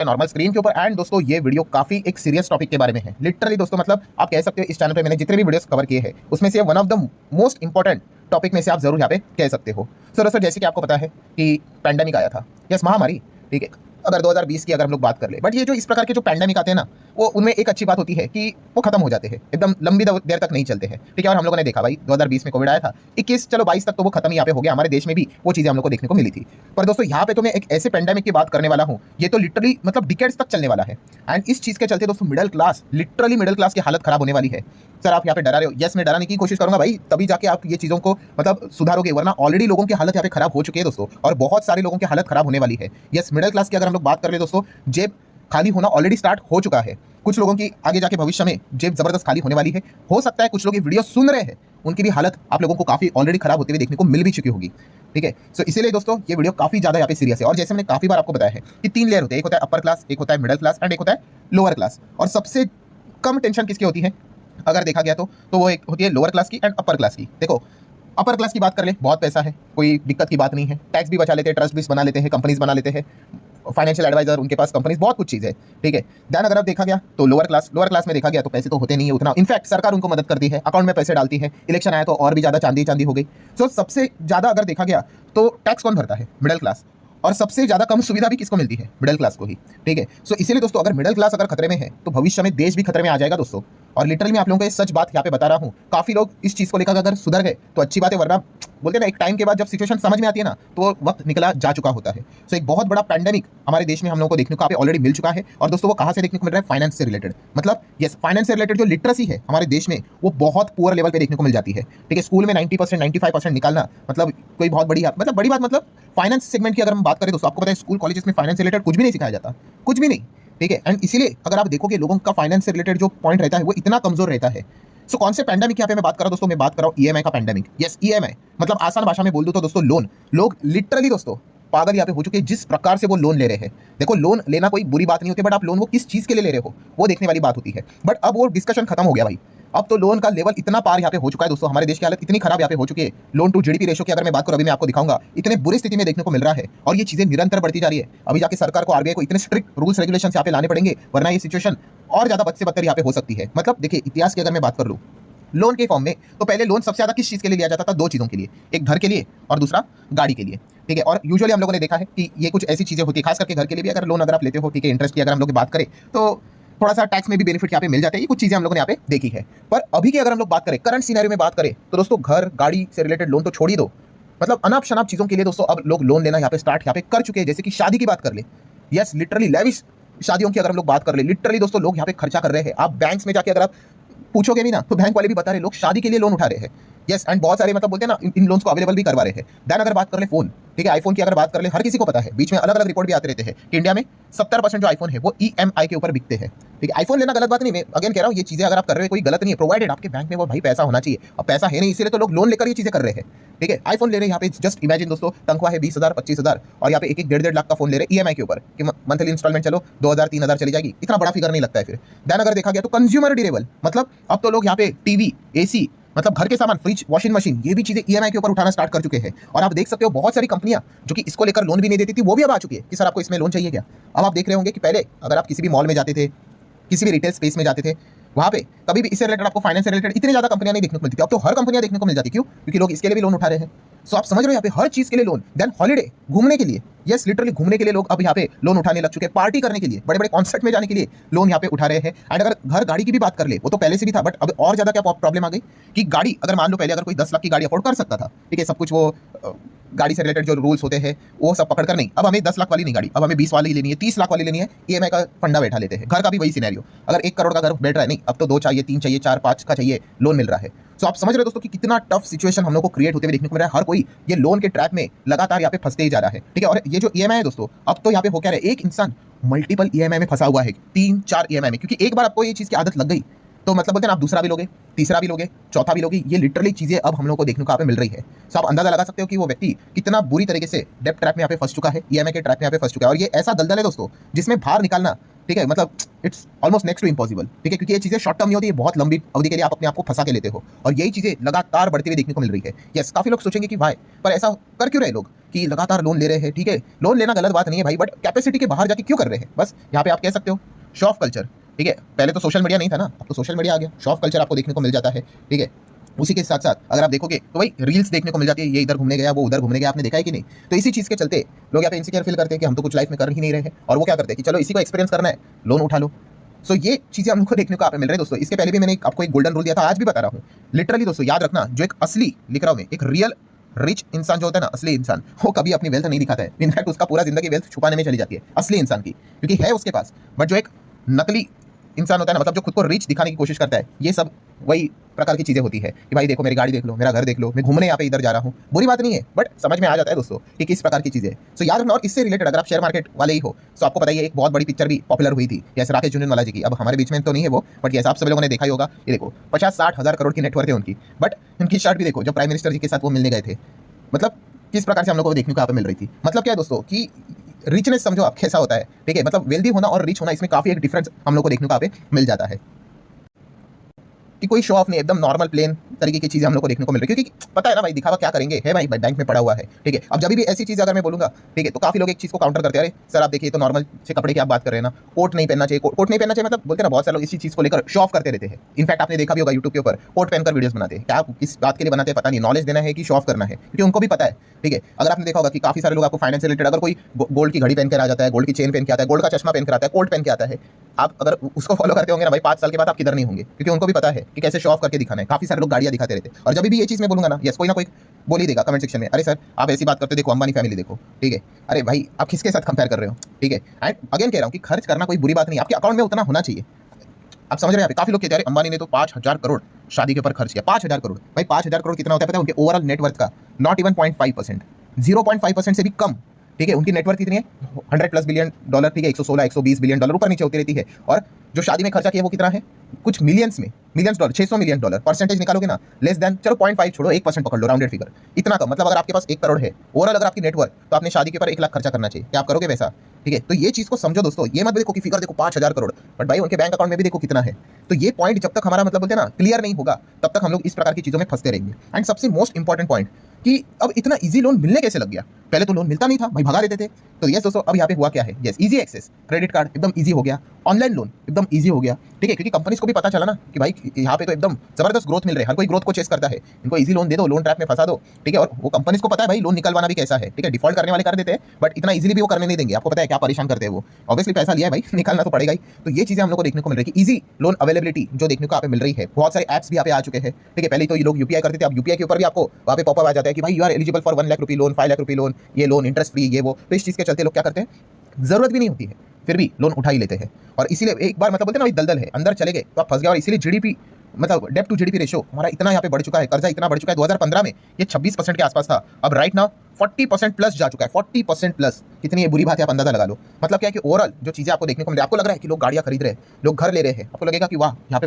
Normal screen के ऊपर। And दोस्तों ये वीडियो काफी एक सीरियस टॉपिक के बारे में है। लिटरली दोस्तों मतलब आप कह सकते हो इस चैनल पे मैंने जितने भी वीडियोस कवर किए हैं उसमें से one of the most important topic में से आप जरूर यहाँ पे कह सकते हो। सो दोस्तों जैसे कि आपको पता है कि पैंडेमिक आया था, यस महामारी, ठीक है, अगर 2020 की अगर हम लोग बात कर ले, बट ये जो इस प्रकार के जो पैंडेमिक आते हैं ना, वो उनमें एक अच्छी बात होती है कि वो खत्म हो जाते हैं, एकदम लंबी देर तक नहीं चलते हैं, ठीक है। और हम लोगों ने देखा भाई 2020 में कोविड आया था, 21 चलो 22 तक तो वो खत्म यहाँ पे हो गया, हमारे देश में भी वो चीजें हम लोग को देखने को मिली थी। पर दोस्तों यहाँ पे तो मैं एक ऐसे पैंडेमिक की बात करने वाला हूँ, ये तो लिटरली मतलब डिकेड्स तक चलने वाला है। एंड इस चीज के चलते दोस्तों middle class, literally middle class की हालत खराब होने वाली है। सर आप यहाँ पे डरा रहे हो, यस मैं डराने की कोशिश करूंगा भाई, तभी जाके आप ये चीजों को मतलब सुधारोगे, वरना ऑलरेडी लोगों की हालत यहाँ पे खराब हो चुकी है दोस्तों, और बहुत सारे लोगों की हालत खराब होने वाली है। यस मिडिल क्लास की अगर हम लोग बात कर ले दोस्तों, जेब खाली होना ऑलरेडी स्टार्ट हो चुका है। कुछ लोगों की आगे जाके भविष्य में जेब जबरदस्त खाली होने वाली है। हो सकता है कुछ लोग ये वीडियो सुन रहे हैं, उनकी भी हालत आप लोगों को काफी ऑलरेडी खराब होते हुए देखने को मिल भी चुकी होगी, ठीक है। सो इसीलिए दोस्तों ये वीडियो काफी ज्यादा यहाँ पे सीरियस है। और जैसे मैंने काफी बार आपको बताया है कि 3 लेयर होते हैं, एक होता है अपर क्लास, एक होता है मिडिल क्लास एंड एक होता है लोअर क्लास। और सबसे कम टेंशन किसकी होती है अगर देखा गया तो वो एक होती है लोअर क्लास की एंड अपर क्लास की। देखो अपर क्लास की बात कर ले, बहुत पैसा है, कोई दिक्कत की बात नहीं है, टैक्स भी बचा लेते हैं, ट्रस्ट भी बना लेते हैं, कंपनीज बना लेते हैं, फाइनेंशियल एडवाइजर उनके पास कंपनीज, बहुत कुछ चीज़ है, ठीक है। दैन अगर अब देखा गया तो लोअर क्लास में देखा गया तो पैसे तो होते नहीं है उतना, इनफैक्ट सरकार उनको मदद करती है, अकाउंट में पैसे डालती है, इलेक्शन आया तो और भी ज़्यादा चांदी हो गई। सो सबसे ज़्यादा अगर देखा गया तो टैक्स कौन भरता है? Middle class. और सबसे ज़्यादा कम सुविधा भी किसको मिलती है? मिडिल क्लास को ही, ठीक है। सो इसीलिए दोस्तों अगर मिडिल क्लास अगर खतरे में है तो भविष्य में देश भी खतरे में आ जाएगा दोस्तों। और लिटरली मैं आप लोगों को ये सच बात यहाँ पे बता रहा हूँ, काफ़ी लोग इस चीज़ को लेकर अगर सुधर गए तो अच्छी बात है, वरना बोलते हैं ना एक टाइम के बाद जब सिचुएशन समझ में आती है ना तो वो वक्त निकला जा चुका होता है। सो एक बहुत बड़ा पैंडेमिक हमारे देश में हम लोगों को देखने को ऑलरेडी मिल चुका है। और दोस्तों वो कहाँ से देखने को मिल रहा है? फाइनेंस से रिलेटेड। मतलब यस फाइनेंस से रिलेटेड जो लिटरेसी है हमारे देश में वो बहुत पुअर लेवल पे देखने को मिल जाती है, ठीक है। स्कूल में 90% 95% निकालना मतलब कोई बहुत बड़ी बात मतलब फाइनेंस सेगमेंट की अगर हम बात करें दोस्तों, आपको पता है स्कूल कॉलेजेस में फाइनेंस से रिलेटेड कुछ भी नहीं सिखाया जाता, कुछ भी नहीं, ठीक है। एंड इसीलिए अगर आप देखोगे लोगों का फाइनेंस से रिलेटेड जो पॉइंट रहता है वो इतना कमजोर रहता है। सो कौन से पैंडेमिक यहाँ पे मैं बात कर रहा हूँ दोस्तों? मैं बात कर रहा हूँ ईएमआई का पैंडेमिक। यस ईएमआई मतलब आसान भाषा में बोल दूं तो दोस्तों लोन। लोग लिटरली दोस्तों पागल यहाँ पे हो चुके हैं जिस प्रकार से वो लोन ले रहे हैं। देखो लोन लेना कोई बुरी बात नहीं होती, बट आप लोन वो किस चीज के लिए ले रहे हो वो देखने वाली बात होती है। बट अब वो डिस्कशन खत्म हो गया भाई, अब तो लोन का लेवल इतना पार यहाँ पे हो चुका है दोस्तों, हमारे देश की हालत इतनी खराब यहाँ पे हो चुकी है। लोन टू जीडीपी रेशो की अगर मैं बात करूँ, अभी मैं आपको दिखाऊंगा, इतने बुरी स्थिति में देखने को मिल रहा है और ये चीजें निरंतर बढ़ती जा रही है। अभी जाके सरकार को, आरबीआई को इतने स्ट्रिक्ट रूल्स रेगुलेशन यहाँ पे लाने पड़ेंगे, वरना ये सिचुएशन और ज्यादा बद से बदतर यहाँ पे हो सकती है। मतलब देखिए इतिहास की अगर मैं बात कर लूँ लोन के फॉर्म में, तो पहले लोन सबसे ज्यादा किस चीज के लिए लिया जाता था? 2 चीजों के लिए, एक घर के लिए और दूसरा गाड़ी के लिए, ठीक है। और यूजुअली हम लोगों ने देखा है कि ये कुछ ऐसी चीजें होती है, खास करके घर के लिए भी अगर लोन अगर आप लेते हो, ठीक है, इंटरेस्ट की अगर हम लोग बात करें तो थोड़ा सा टैक्स में भी बेनिफिट यहाँ पे मिल जाता है। ये कुछ चीजें हम लोगों ने यहाँ पे देखी है। पर अभी की अगर हम लोग बात करें, करंट सिनेरियो में बात करें तो दोस्तों घर गाड़ी से रिलेटेड लोन तो छोड़ ही दो, मतलब अनाप शनाप चीजों के लिए दोस्तों अब लोग लोन लेना यहाँ पे स्टार्ट यहाँ पे कर चुके हैं। जैसे कि शादी की बात कर ले, यस लिटरली लेविश शादियों की अगर हम लोग बात कर ले, लिटरली दोस्तों लोग यहाँ पे खर्चा कर रहे हैं। आप बैंक्स में जाके अगर आप पूछोगे भी ना तो बैंक वाले भी बता रहे लोग शादी के लिए लोन उठा रहे हैं। यस एंड बहुत सारे मतलब बोलते हैं ना इन लोन्स को अवेलेबल भी करवा रहे हैं। देन अगर बात कर ले फोन, ठीक है, आईफोन की अगर बात कर ले, हर किसी को पता है, बीच में अलग अलग रिपोर्ट भी आते रहते हैं कि इंडिया में 70% जो आईफोन है वो ईएमआई के ऊपर बिकते हैं, ठीक है। आईफोन लेना गलत बात नहीं, मैं अगेन कह रहा हूँ ये चीजें अगर आप कर रहे हो कोई गलत नहीं है, प्रोवाइडेड आपके बैंक में वो भाई पैसा होना चाहिए। अब पैसा है नहीं इसीलिए तो लोग लोन लेकर ये चीजें कर रहे हैं, ठीक है। आईफोन ले रहे हैं यहाँ पे, जस्ट इमेजिन दोस्तों तनख्वाह है 20,000 25,000 और यहाँ पे एक 1.5 लाख का फोन ले रहे हैं ईएमआई के ऊपर कि मंथली इंस्टॉलमेंट चलो 2,000 3,000 चली जाएगी, इतना बड़ा फिगर नहीं लगता है फिर। देन अगर देखा गया तो कंज्यूमर ड्यूरेबल, मतलब अब तो लोग यहाँ पे टीवी एसी मतलब घर के सामान, फ्रिज वॉशिंग मशीन, ये भी चीजें ईएमआई के ऊपर उठाना स्टार्ट कर चुके हैं। और आप देख सकते हो बहुत सारी कंपनियां जो कि इसको लेकर लोन भी नहीं देती थी वो भी अब आ चुकी है कि सर आपको इसमें लोन चाहिए क्या। अब आप देख रहे होंगे कि पहले अगर आप किसी भी मॉल में जाते थे, किसी भी रिटेल स्पेस में जाते थे, वहाँ पे कभी भी इससे रिलेटेड आपको फाइनेंस से रिलेटेड इतनी ज्यादा कंपनियां नहीं देखने को मिलती थी। अब तो हर कंपनियां देखने को मिल जाती, क्यों? क्योंकि लोग इसके लिए भी लोन उठा रहे हैं। सो आप समझ रहे हो यहाँ पे हर चीज के लिए लोन। देन हॉलीडे, घूमने के लिए, यस लिटरली घूमने के लिए लोग अब यहाँ पे लोन उठाने लग चुके हैं। पार्टी करने के लिए, बड़े बड़े कॉन्सर्ट में जाने के लिए लोन यहाँ पे उठा रहे हैं। एंड अगर घर गाड़ी की भी बात कर ले, वो तो पहले से भी था, बट अब और ज्यादा क्या प्रॉब्लम आ गई कि गाड़ी अगर मान लो पहले अगर कोई 10 लाख की गाड़ी अफोर्ड कर सकता था, ठीक है, सब कुछ वो गाड़ी से रिलेटेड जो रूल्स होते हैं वो सब पकड़ कर, नहीं अब हमें 10 लाख वाली नहीं गाड़ी, अब हमें 20 वाली लेनी है, 30 लाख वाली लेनी है, ईएमआई का फंडा बैठा लेते हैं। घर का भी वही सिनेरियो, अगर 1 करोड़ का घर बैठ रहा है, नहीं अब तो 2 चाहिए 3 चाहिए 4 5 का चाहिए, लोन मिल रहा है। सो आप समझ रहे हो दोस्तों कि कितना टफ सिचुएशन हम लोग को क्रिएट होते हुए देखने को मिल रहा है। हर कोई ये लोन के ट्रैप में लगातार यहाँ पे फंसते ही जा रहा है, ठीक है। और ये जो ईएमआई है दोस्तों, अब तो यहाँ पे हो क्या रहा है, एक इंसान मल्टीपल ईएमआई में फंसा हुआ है, 3-4 ईएमआई में, क्योंकि एक बार आपको ये चीज की आदत लग गई तो मतलब बोलते हैं ना आप दूसरा भी लोगे, तीसरा भी लोगे, चौथा भी लोगे। ये लिटरली चीजें अब हम लोग को देखने को यहाँ पे मिल रही है। सो आप अंदाजा लगा सकते हो कि वो व्यक्ति कितना बुरी तरीके से डेब्ट ट्रैप में यहाँ पे फंस चुका है, ईएमआई के ट्रैप में यहाँ पे फंस चुका है। और ये ऐसा दलदल है दोस्तों जिसमें बाहर निकालना, ठीक है, मतलब it's almost next to impossible, ठीक है, क्योंकि ये चीजें शॉर्ट टर्म नहीं होती है, बहुत लंबी अवधि के लिए आप अपने आप को फंसा के लेते हो और यही चीजें लगातार बढ़ती हुई देखने को मिल रही है। यस काफी लोग सोचेंगे कि भाई पर ऐसा कर क्यों रहे लोग, कि लगातार लोन ले रहे हैं, ठीक है, लोन लेना गलत बात नहीं है भाई, बट कैपेसिटी के बाहर जाके क्यों कर रहे हैं, बस यहाँ पे आप कह सकते हो शो ऑफ कल्चर, ठीक है। पहले तो सोशल मीडिया नहीं था ना, अब तो सोशल मीडिया आ गया, शो ऑफ कल्चर आपको देखने को मिल जाता है, ठीक है। उसी के साथ साथ अगर आप देखोगे तो भाई रील्स देखने को मिल जाती है, ये इधर घूमने गया वो उधर घूमने गया, आपने देखा है कि नहीं। तो इसी चीज़ के चलते लोग यहाँ पे इनसिक्योर फील करते हैं कि हम तो कुछ लाइफ में कर ही नहीं रहे हैं, और वो क्या करते हैं कि चलो इसी को एक्सपीरियंस करना है, लोन उठा लो। सो ये चीज़ें हम लोग को देखने को यहाँ पे मिल रही है दोस्तों। इसके पहले भी मैंने आपको एक गोल्डन रूल दिया था, आज भी बता रहा हूँ। लिटरली दोस्तों याद रखना, जो एक असली लिख रहा हूँ मैं, एक रियल रिच इंसान जो होता है ना, असली इंसान, वो कभी अपनी वेल्थ नहीं दिखाता है। इनफैक्ट उसका पूरा जिंदगी वेल्थ छुपाने में चली जाती है असली इंसान की, क्योंकि है उसके पास। बट जो एक नकली इंसान होता है ना, मतलब जो खुद को रिच दिखाने की कोशिश करता है, ये सब वही प्रकार की चीज़ें होती है कि भाई देखो मेरी गाड़ी देख लो, मेरा घर देख लो, मैं घूमने यहाँ पे इधर जा रहा हूँ। बुरी बात नहीं है, बट समझ में आ जाता है दोस्तों कि किस प्रकार की चीज़ें। सो याद रखना। और इससे रिलेटेड अगर आप शेयर मार्केट वाले ही हो तो आपको पता ही है, एक बहुत बड़ी पिक्चर भी पॉपुलर हुई थी, जैसे राकेश झुनझुनवाला जी की। अब हमारे बीच में तो नहीं है वो, बट जैसे आप सभी लोगों ने देखा ही होगा। ये देखो 50-60 हज़ार करोड़ की नेटवर्थ है उनकी, बट उनकी शर्ट भी देखो, जो प्राइम मिनिस्टर जी के साथ वो मिलने गए थे, मतलब किस प्रकार से हम लोग को देखने को यहाँ पे मिल रही थी। मतलब क्या है दोस्तों कि रिचनेस समझो आप कैसा होता है, ठीक है, मतलब वेल्दी होना और रिच होना, इसमें काफ़ी एक डिफरेंस हम लोग को देखने को यहाँ पे मिल जाता है। कि कोई शो ऑफ नहीं, एकदम नॉर्मल प्लेन तरीके की चीज़ें हम लोग को देखने को मिल रही है, क्योंकि पता है ना भाई, दिखावा क्या करेंगे, है भाई बैंक में पड़ा हुआ है, ठीक है। अब जब भी ऐसी चीज़ अगर मैं बोलूँगा, ठीक है, तो काफ़ी लोग एक चीज़ को काउंटर करते हैं, अरे सर आप देखिए तो नॉर्मल से कपड़े की आप बात कर रहे हैं ना, कोट नहीं पहनना चाहिए, कोट नहीं पहनना चाहिए, मतलब बोलते हैं ना, बहुत सारे लोग इसी चीज़ को लेकर शो ऑफ करते रहते हैं। इनफैक्ट आपने देखा भी होगा यूट्यूब के ऊपर कोट पहनकर वीडियोस बनाते हैं, क्या किस बात के लिए बनाते हैं पता नहीं, नॉलेज देना है कि शो ऑफ करना है, क्योंकि उनको भी पता है, ठीक है। अगर आपने देखा होगा कि काफ़ी सारे लोग आपको फाइनेंस से रिलेटेड, अगर कोई गोल्ड की घड़ी पहन कर आ जाता है, गोल्ड की चेन पहन के आता है, गोल्ड का चश्मा पहन कर आता है, कोट पहन के आता है, आप अगर उसको फॉलो करते होंगे ना भाई, 5 साल के बाद आप किधर नहीं होंगे, क्योंकि उनको भी पता है कि कैसे शो ऑफ करके दिखाना है। काफी सारे लोग गाड़ियां दिखाते रहते हैं, और जब भी ये चीज मैं बोलूंगा ना, यस कोई ना कोई बोल ही देगा कमेंट सेक्शन में, अरे सर आप ऐसी बात करते, देखो अंबानी फैमिली देखो, ठीक है। अरे भाई आप किसके साथ कंपेयर कर रहे हो, ठीक है। एंड अगेन कह रहा हूँ कि खर्च करना कोई बुरी बात नहीं, आपके अकाउंट में उतना होना चाहिए। आप समझ रहे हैं, काफी लोग कहते हैं अंबानी ने तो 5,000 करोड़ शादी के ऊपर खर्च किया। 5,000 करोड़ भाई, 5,000 करोड़ कितना होता है पता है उनके ओवरऑल नेटवर्थ का? नॉट इवन 0.5%, 0.5% से भी कम, ठीक है। उनकी नेटवर्थ कितनी है? 100+ बिलियन डॉलर, ठीक है, 116-120 बिलियन डॉलर, ऊपर नीचे होती रहती है। और जो शादी में खर्चा किया वो कितना है? कुछ मिलियंस में, millions dollar, 600 million dollar. Percentage निकालोगे ना, लेस देन, चलो 0.5 छोड़ो, 1% पकड़ लो, राउंडेड फिगर, इतना कम। मतलब अगर आपके पास 1 करोड़ है ओवरऑल, अगर आपकी नेटवर्थ, तो आपने शादी के ऊपर 1 लाख खर्चा करना चाहिए। क्या आप करोगे वैसा? ठीक है, तो ये चीज़ को समझो दोस्तों। ये मत देखो कि फिगर देखो 5,000 करोड़, बट भाई उनके बैंक अकाउंट में भी देखो कितना है। तो ये पॉइंट जब तक हमारा मतलब बोलते हैं ना क्लियर नहीं होगा, तब तक हम लोग इस प्रकार की चीज़ों में फंसते रहेंगे। एंड सबसे मोस्ट इंपॉर्टेंट पॉइंट कि अब इतना इजी लोन मिलने कैसे लग गया? पहले तो लोन मिलता नहीं था भाई, भगा देते थे। तो यस दोस्तों, अब यहाँ पे हुआ क्या है, yes easy access, credit card एकदम इजी हो गया, ऑनलाइन लोन एकदम इजी हो गया, ठीक है। क्योंकि कंपनीज को भी पता चला ना कि भाई यहाँ पे तो एकदम जबरदस्त ग्रोथ मिल रही है, हर कोई ग्रोथ को चेस करता है, इनको इजी लोन दे दो, लोन ट्रैप में फंसा दो, ठीक है। और वो कंपनीज को पता है भाई लोन निकलवाना भी कैसा है, ठीक है। डिफॉल्ट करने वाले कर देते हैं, बट इतना इजीली भी वो करने नहीं देंगे। आपको पता है क्या परेशान करते हैं वो, ऑब्वियसली पैसा लिया है भाई, निकालना तो पड़ेगा ही। तो ये चीजें हम लोग को देखने को मिल रही है कि इजी लोन अवेलेबिलिटी जो देखने को यहाँ पे मिल रही है। बहुत सारे ऐप्स भी यहाँ पे आ चुके हैं, ठीक है। पहले तो ये लोग यूपीआई करते थे, अब यूपीआई के ऊपर भी आपको वहाँ पे पॉपअप आ जाता है कि भाई you are eligible for 1 lakh रुपये लोन, 5 लाख रुपये लोन, ये लोन इंटरेस्ट फ्री, ये वो। तो इस चीज़ के चलते लोग क्या करते हैं, जरूरत भी नहीं होती है फिर भी लोन उठा ही लेते हैं। और इसीलिए एक बार मतलब बोलते हैं ना दलदल है, अंदर चले गए तो आप फंस गए। और इसीलिए जीडीपी मतलब डेट टू जीडीपी रेशो हमारा इतना यहाँ पे बढ़ चुका है, कर्जा इतना बढ़ चुका है। 2015 में ये 26% के आसपास था, अब राइट नाउ 40% प्लस जा चुका है, 40% प्लस। कितनी ये बुरी बात है आप अंदाजा लगा लो। मतलब क्या है कि ओवरऑल जो चीज़ें आपको देखने को मिल रही है, आपको लग रहा है कि लोग गाड़ियाँ खरीद रहे हैं, लोग घर ले रहे हैं, आपको लगेगा कि वाह यहाँ पे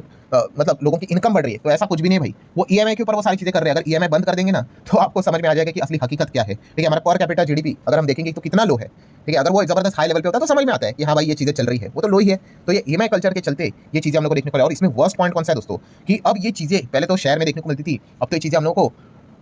मतलब लोगों की इनकम बढ़ रही है। तो ऐसा कुछ भी नहीं भाई, वो ईएमआई के ऊपर वो सारी चीज़ें कर रहे हैं। अगर ईएमआई बंद कर देंगे ना, तो आपको समझ में आ जाएगा कि असली हकीकत क्या है, ठीक है। हमारा पर कैपिटा जीडीपी अगर हम देखेंगे तो कितना लो है, ठीक है। अगर वो जबरदस्त हाई लेवल पे होता है तो समझ में आता है कि हाँ भाई ये चीज़ें चल रही है, वो तो लो ही है। तो ये ईएमआई कल्चर के चलते ये चीज़ें हम लोग को देखने को मिला। और इसमें वर्स्ट पॉइंट कौन सा है दोस्तों, कि अब ये चीज़ें पहले तो शहर में देखने को मिलती थी, अब तो ये चीज़ें हम लोग को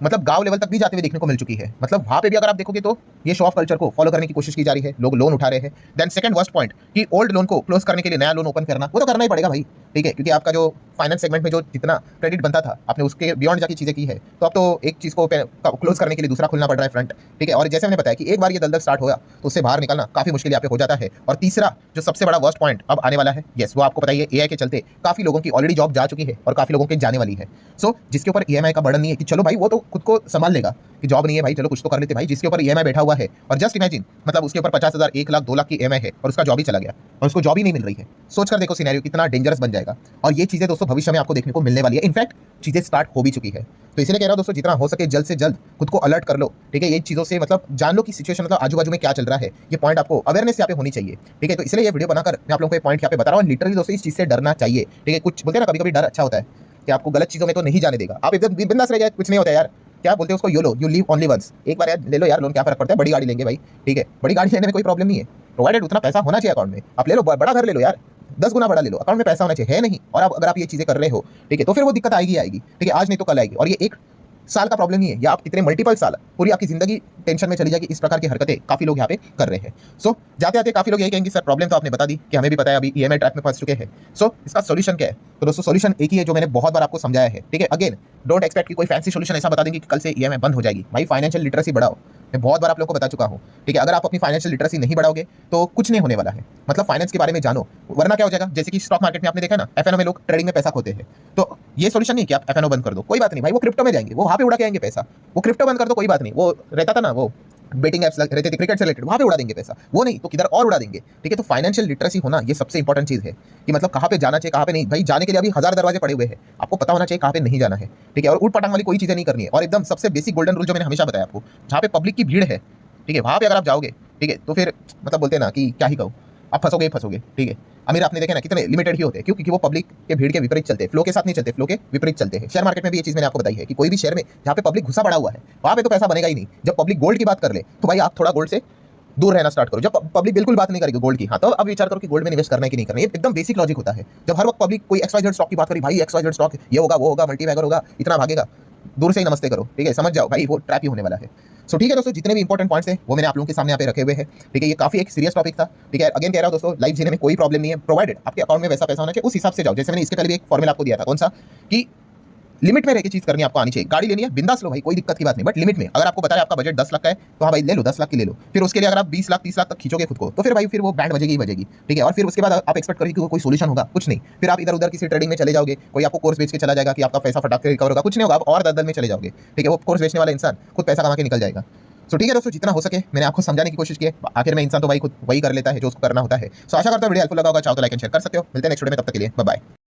मतलब गांव लेवल तक भी जाते हुए देखने को मिल चुकी है। मतलब वहाँ पे भी अगर आप देखोगे तो ये शो ऑफ कल्चर को फॉलो करने की कोशिश की जा रही है, लोग लोन उठा रहे हैं। देन सेकंड वर्स्ट पॉइंट कि ओल्ड लोन को क्लोज करने के लिए नया लोन ओपन करना, वो तो करना ही पड़ेगा भाई, ठीक है। क्योंकि आपका जो फाइनेंस सेगमेंट में जो जितना क्रेडिट बनता था, आपने उसके बियॉन्ड जाके चीज़ें की है, तो अब तो एक चीज़ को क्लोज करने के लिए दूसरा खुलना पड़ रहा है फ्रंट, ठीक है। और जैसे मैंने बताया कि एक बार ये दलदल स्टार्ट होगा तो उससे बाहर निकलना काफ़ी मुश्किल यहाँ पे हो जाता है। और तीसरा जो सबसे बड़ा वर्स्ट पॉइंट अब आने वाला है, यस वो आपको बताइए, एआई के चलते काफ़ी लोगों की ऑलरेडी जॉब जा चुकी है और काफ़ी लोगों की जाने वाली है। सो जिसके ऊपर ईएमआई का बर्डन नहीं है कि चलो भाई वो तो खुद को संभाल लेगा, कि जॉब नहीं है भाई चलो कुछ तो कर लेते भाई, जिसके ऊपर ईएमआई बैठा हुआ है। और जस्ट इमेजिन मतलब उसके ऊपर 50,000, 1 लाख, 2 लाख की ईएमआई है और उसका जॉब ही चला गया और उसको जॉब ही नहीं मिल रही है। सोच कर देखो सिनेरियो कितना डेंजरस बन जाएगा। और ये चीज़ें दोस्तों भविष्य में आपको देखने को मिलने वाली है। इनफैक्ट चीज़ें स्टार्ट हो भी चुकी है। तो इसलिए कह रहा हूं दोस्तों, जितना हो सके जल्द से जल्द खुद को अलर्ट कर लो, ठीक है। ये चीज़ों से मतलब जान लो कि सिचुएशन मतलब आजू बाजू में क्या चल रहा है, ये पॉइंट आपको अवेयरनेस यहाँ पे होनी चाहिए, ठीक है। तो इसलिए ये वीडियो बनाकर मैं आप लोगों को ये पॉइंट यहाँ पे बता रहा हूँ। लिटरली दोस्तों इस चीज़ से डरना चाहिए, ठीक है। कुछ बोलते हैं ना कभी कभी डर अच्छा होता है कि आपको गलत चीज़ों में तो नहीं जाने देगा, आप एकदम बिंदास रह जाए, कुछ नहीं होता यार। क्या बोलते हैं उसको, YOLO, you live only once. एक बार यार ले लो यार लोन, क्या फर्क पड़ता है, बड़ी गाड़ी लेंगे भाई, ठीक है। बड़ी गाड़ी लेने में कोई प्रॉब्लम नहीं है, प्रोवाइडेड उतना पैसा होना चाहिए अकाउंट में। आप ले लो, बड़ा घर ले लो यार, 10 गुना बड़ा ले लो, अकाउंट में पैसा होना चाहिए, है नहीं। और अब अगर आप ये चीज़ें कर रहे हो, ठीक है, तो फिर वो दिक्कत आएगी, ठीक है, आज नहीं तो कल आएगी। और ये एक साल का प्रॉब्लम नहीं है, या आप कितने मल्टीपल साल, पूरी आपकी जिंदगी टेंशन में चली जाएगी। इस प्रकार की हरकतें काफी लोग यहाँ पे कर रहे हैं। सो जाते आते काफी लोग यही कहेंगे सर प्रॉब्लम तो आपने बता दी कि हमें भी पता है, अभी ईएमआई ट्रैप में फंस चुके हैं। सो इसका सोल्यूशन क्या है? तो दोस्तों सोल्यूशन एक ही है जो मैंने बहुत बार आपको समझाया है, ठीक है। अगेन डोंट एक्सपेक्ट कि कोई फैंसी सोल्यूशन ऐसा बता देंगे कि कल से ईएमआई बंद हो जाएगी। भाई फाइनेंशियल लिटरेसी बढ़ाओ, मैं बहुत बार आप लोगों को बता चुका हूँ, ठीक है। अगर आप अपनी फाइनेंशियल लिटरेसी नहीं बढ़ाओगे तो कुछ नहीं होने वाला है। मतलब फाइनेंस के बारे में जानो, वरना क्या हो जाएगा, जैसे कि स्टॉक मार्केट में आपने देखा ना, एफएनओ में लोग ट्रेडिंग में पैसा खोते हैं। तो ये सोल्यूशन नहीं कि आप एफएनओ बंद कर दो, कोई बात नहीं भाई, वो क्रिप्टो में जाएंगे, वो वहां पे उड़ा के आएंगे पैसा। वो क्रिप्टो बंद कर दो, कोई बात नहीं, वो रहता था ना, वो बेटिंग एप्स रहते थे क्रिकेट से रिलेटेड, वहां पे उड़ा देंगे पैसा। वो नहीं तो किधर और उड़ा देंगे, ठीक है। तो फाइनेंशियल लिटरेसी होना ये सबसे इंपॉर्टेंट चीज है कि मतलब कहाँ पे जाना चाहिए, कहाँ पे नहीं। भाई जाने के लिए अभी 1000 दरवाजे पड़े हुए हैं, आपको पता होना चाहिए कहाँ पे नहीं जाना है, ठीक है। और उठ पटांग वाली कोई चीजें नहीं करनी है। और एकदम सबसे बेसिक गोल्डन रूल जो मैंने हमेशा बताया आपको, जहाँ पे पब्लिक की भीड़ है, ठीक है, वहां पे अगर आप जाओगे, ठीक है, तो फिर मतलब बोलते हैं ना कि क्या ही कहूँ, आप फंसोगे ही फंसोगे, ठीक है। अमीर आपने देखे ना कितने लिमिटेड ही होते हैं, क्योंकि वो पब्लिक के भीड़ के विपरीत चलते हैं, फ्लो के साथ नहीं चलते, फ्लो के विपरीत चलते हैं। शेयर मार्केट में भी ये चीज मैंने आपको बताई है कि कोई भी शेयर में जहाँ पे पब्लिक घुसा पड़ा हुआ है, वहां पे तो पैसा बनेगा ही नहीं। जब पब्लिक गोल्ड की बात कर ले तो भाई आप थोड़ा गोल्ड से दूर रहना स्टार्ट करो। जब पब्लिक बिल्कुल बात नहीं करेगी गोल्ड की, हाँ तो अब विचार करो कि गोल्ड में निवेश करना है कि नहीं करना है। ये एकदम बेसिक लॉजिक होता है। जब हर वक्त पब्लिक कोई XYZ स्टॉक की बात करी, भाई XYZ स्टॉक ये होगा, वो होगा, मल्टीबैगर होगा, इतना भागेगा, दूर से ही नमस्ते करो, ठीक है। समझ जाओ भाई वो ट्रैप ही होने वाला है। सो ठीक है दोस्तों, जितने भी इंपॉर्टेंट पॉइंट्स हैं वो मैंने आप लोगों के सामने यहाँ पे रखे हुए हैं, ठीक है। ये काफी एक सीरियस टॉपिक था, ठीक है। अगेन कह रहा हूँ दोस्तों, लाइफ जीने में कोई प्रॉब्लम नहीं है, प्रोवाइडेड आपके अकाउंट में वैसा पैसा होना चाहिए, उस हिसाब से जाओ। जैसे मैंने इसके पहले भी एक फॉर्मूला आपको दिया था, कौन सा, कि लिमिट में रहकर चीज करनी आपको आनी चाहिए। गाड़ी लेनी है बिंदास लो भाई, कोई दिक्कत की बात नहीं, बट लिमिट में। अगर आपको पता है आपका बजट 10 लाख का है तो हाँ भाई ले लो, 10 लाख की ले लो। फिर उसके लिए अगर आप 20 लाख 30 लाख तक खींचोगे खुद को, तो फिर भाई फिर वो बैंड बजेगी ही बजेगी, ठीक है। और फिर उसके बाद आप एक्सपेक्ट करेंगे कि कोई सोल्यूशन होगा, कुछ नहीं। फिर आप इधर उधर किसी ट्रेडिंग में चले जाओगे, कोई आपको कोर्स बेच के चला जाएगा कि आपका पैसा फटाक के रिकवर होगा, कुछ नहीं होगा, आप और दलदल में चले जाओगे, ठीक है। वो कोर्स बेचने वाला इंसान खुद पैसा कमा के निकल जाएगा। सो ठीक है दोस्तों, जितना हो सके मैंने आपको समझाने की कोशिश की है। आखिर में इंसान तो भाई खुद वही कर लेता है जो उसको करना होता है। सो आशा करता हूं वीडियो हेल्पफुल लगा होगा। चाहो तो लाइक एंड शेयर कर सकते हो। मिलते हैं नेक्स्ट वीडियो में, तब तक के लिए बाय बाय।